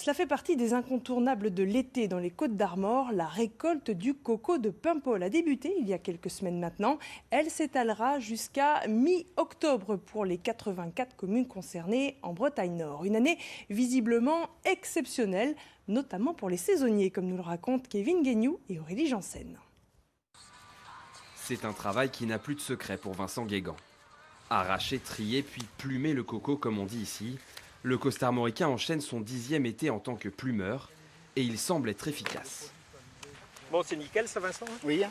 Cela fait partie des incontournables de l'été dans les Côtes-d'Armor. La récolte du coco de Paimpol a débuté il y a quelques semaines maintenant. Elle s'étalera jusqu'à mi-octobre pour les 84 communes concernées en Bretagne Nord. Une année visiblement exceptionnelle, notamment pour les saisonniers, comme nous le racontent Kevin Guignou et Aurélie Janssen. C'est un travail qui n'a plus de secret pour Vincent Guégan. Arracher, trier, puis plumer le coco comme on dit ici, le costarmoricain enchaîne son 10e été en tant que plumeur et il semble être efficace. Bon, c'est nickel ça, Vincent? Oui.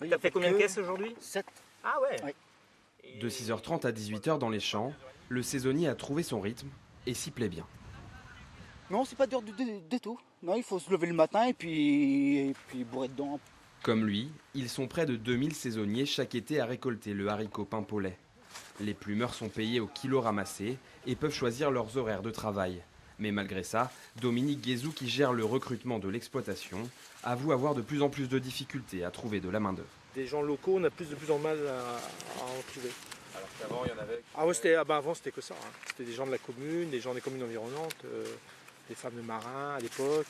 Tu as fait combien de caisses aujourd'hui? 7. Ah ouais. Oui. De 6h30 à 18h dans les champs, le saisonnier a trouvé son rythme et s'y plaît bien. Non, c'est pas dur du tout. Non, il faut se lever le matin et puis bourrer dedans. Comme lui, ils sont près de 2000 saisonniers chaque été à récolter le haricot paimpolais. Les plumeurs sont payés au kilo ramassé et peuvent choisir leurs horaires de travail. Mais malgré ça, Dominique Guézou, qui gère le recrutement de l'exploitation, avoue avoir de plus en plus de difficultés à trouver de la main-d'œuvre. Des gens locaux, on a de plus en mal à en trouver. Alors qu'avant, il y en avait. Ah ouais, avant c'était que ça. Hein. C'était des gens de la commune, des gens des communes environnantes, des femmes de marins à l'époque.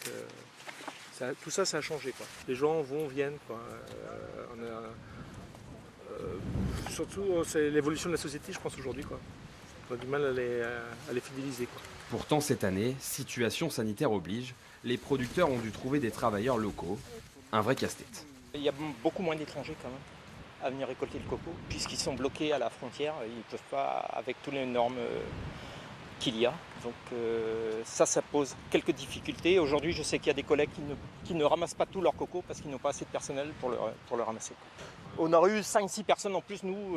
Tout ça, ça a changé, quoi. Les gens viennent, quoi. Surtout, c'est l'évolution de la société, je pense, aujourd'hui, quoi. On a du mal à les fidéliser, quoi. Pourtant, cette année, situation sanitaire oblige, les producteurs ont dû trouver des travailleurs locaux. Un vrai casse-tête. Il y a beaucoup moins d'étrangers quand même à venir récolter le coco, puisqu'ils sont bloqués à la frontière, ils ne peuvent pas avec toutes les normes qu'il y a. Donc ça pose quelques difficultés. Aujourd'hui, je sais qu'il y a des collègues qui ne ramassent pas tout leur coco parce qu'ils n'ont pas assez de personnel pour le ramasser. On aurait eu 5-6 personnes en plus, nous,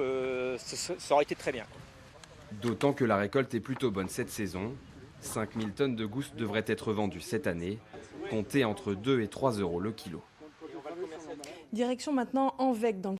ça aurait été très bien. D'autant que la récolte est plutôt bonne cette saison. 5000 tonnes de gousses devraient être vendues cette année, comptées entre 2 et 3 euros le kilo. Direction maintenant Envec dans le